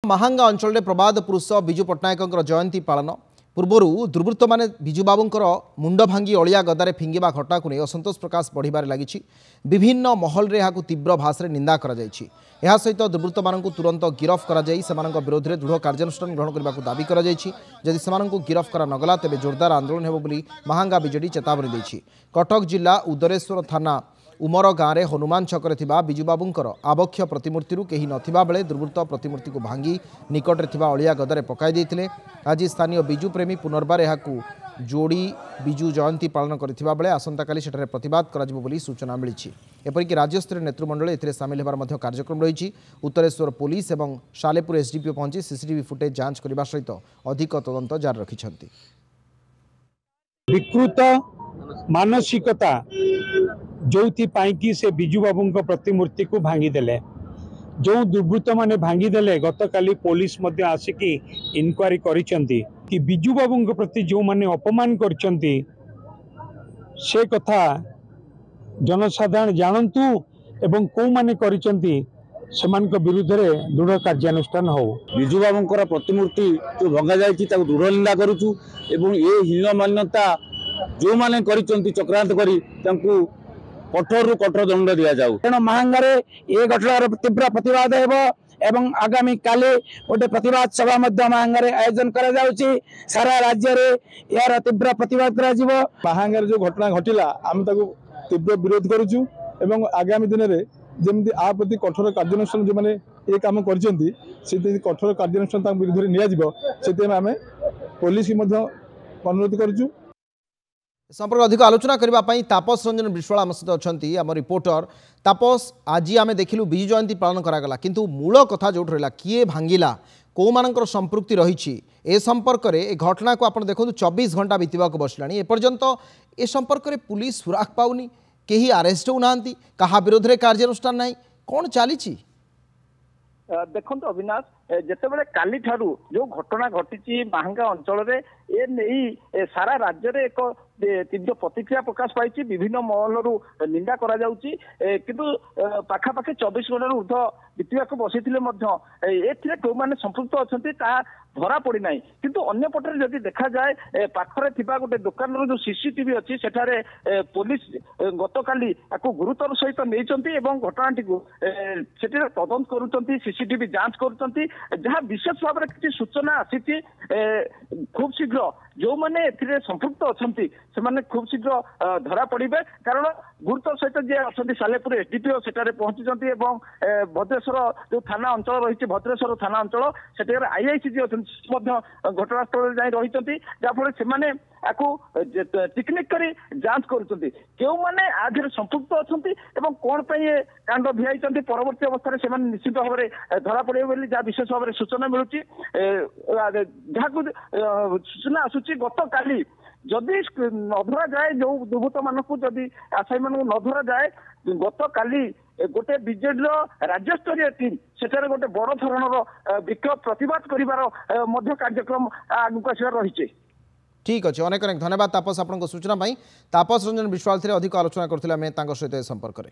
महांगा अंचल प्रबाद पुरुष विजु पट्टनायक जयंती पालन पूर्वर दुर्वृत्त मैंने विजु बाबूंकर मुंड भांगी अलिया गदारे फिंगिबा घटना को नहीं असंतोष प्रकाश बढ़िबार लगी। विभिन्न महल रे यहाँ तीव्र भाषा निंदा करा जायछि। यह सहित दुर्वृत्त मानक तुरंत गिरफ करा जाई सेमानक विरोध में दृढ़ कार्यानुष्ठान ग्रहण करने को दाबी करा जायछि। यदि सेमानक गिरफ करा नगला तेबे जोरदार आंदोलन हेबो बोली महांगा बीजेडी चेतावनी दैछि। कटक जिला उदरेश्वर थाना उमर गाँव में हनुमान छकरे थिबा विजु बाबूंकर आबक्ष प्रतिमूर्ति कहीं नथिबा बेले दुर्वृत्त प्रतिमूर्ति को भांगी निकटरे थिबा अलिया गदारे पकाई देथिले। आज स्थानीय बिजु प्रेमी पुनर्बार यहाकू जोड़ी बिजु जयंती पालन करथिबा बेले आसंताकाली सेठारे प्रतिवाद कराजिबो बोली सूचना मिली। एपरिक राज्यस्तरीय नेतृमंडल एथिरे सामिल हेबार मध्य कार्यक्रम रही। उत्तरेश्वर पुलिस और सालेपुर एसडीपीओ पहुंची सीसीटीवी फुटेज जांच करने सहित अधिक तदंत जारी रखिछन्ति। विकृत मानसिकता जो कि से बिजु बाबू प्रतिमूर्ति को भांगीदेले जो दुर्वृत्त माने भांगीदेले गत काली पुलिस मध्य आसिकी इनक्वारी करिसेंती कि बिजु बाबू प्रति जो माने अपमान करचंती से कथा जनसाधारण जानतु एवं को माने करिसेंती सेमानक विरुद्ध रे दृढ़ कार्यानुष्ठान हो। बिजु बाबूंकर प्रतिमूर्ति जो भंगा जायछि ताको दृढ़ निंदा करूछु एवं ए हीन मान्यता जो माने करिसेंती चक्रांत करी तांकू कठोर रु कठोर दंड दिया जाऊ। तेणु महांगारे ये घटनार तीव्र प्रतिवाद एवं आगामी काले गोटे प्रतिवाद सभा महांगारे आयोजन करा जाउछि। सारा राज्य रे यार तीव्र प्रतिवाद करा जिवो। महांगारे जो घटना घटिला आम ताको तीव्र विरोध करूछु एवं आगामी दिन रे जेमति आ प्रति कठोर कार्यानुष्ठान जो माने ए काम करचंती से कठोर कार्यानुष्ठान ता विरुद्ध रे निया जिवो सेते आमे पुलिस की मध्य अनुरोध करूछु। संपर्क अधिक आलोचना करने तापस रंजन विश्वाल आम सहित अच्छा आम रिपोर्टर। तापस आज आम देखिलु बिजु जयंती पालन करागला किंतु मूल कथा जो रहा किए भांगिला कौ मानकर संपृक्ति रही ए संपर्क में ए घटना को आप देखो 24 घंटा बीतवा बसला एपर्यंत ए संपर्क में पुलिस सुराग पाउनी कहीं आरेस्ट होना क्या विरोध में कार्यानुष्ठान ना कौन चली। देखो अविनाश जितेबाला काली ठारू जो घटना घटी महांगा अंचल में ए नहीं सारा राज्य में एक तीव्र प्रतिक्रिया प्रकाश पाई विभिन्न महलू निंदा करा जाउची किंतु पाखापाखि 24 घंटा ऊर्ध बीतवा बसी कौ मैंने संपृक्त अच्छा धरा पड़ी ना किंतु अन्य पटे जदि देखा जाए पाखरे थिबा गोटे दुकान जो सीसीटीवी अच्छी सेठारे पुलिस गत काली गुरुतर सहित नहीं घटनाटी को तदंत करुँच सीसीटीवी जांच करुँच जहाँ विशेष भाव में किसी सूचना आसी खूब शीघ्र जो मैंने संपृक्त अच्छा से खूब शीघ्र धरा पड़े कारण गुरुतर सहित जी अच्छा सालेपुर एसडीपीओ सेठारे पहुंची भद्रेश्वर जो थाना अंचल रही भद्रेश्वर थाना अंचल से आईआईसी जी अच्छा घटनास्थल जाए रही जहाँफल से टेक्निक कर जांच करें आधे संपृक्त अच्छा कौन कांड भिआई परवर्ती अवस्था से निश्चित भाव में धरा पड़े जहाँ विशेष भाव में सूचना मिलूँ जहाँ सूचना आसूची गत काली जदि नधरा जाए जो दुर्वृत्त मानक जदि आसामी मान नधरा जाए गत काली गोटे बीजेडी राज्यस्तरीय टीम सेठारे गोटे बड़ धरणर विक्षोभ प्रतिवाद करिवार कार्यक्रम आगक आसबार रही। ठीक अच्छे अनेक अनेक धन्यवाद तापस आपन सूचना। तापस रंजन विश्वाल अधिक आलोचना करथिले आमे तांको सहित संपर्क में।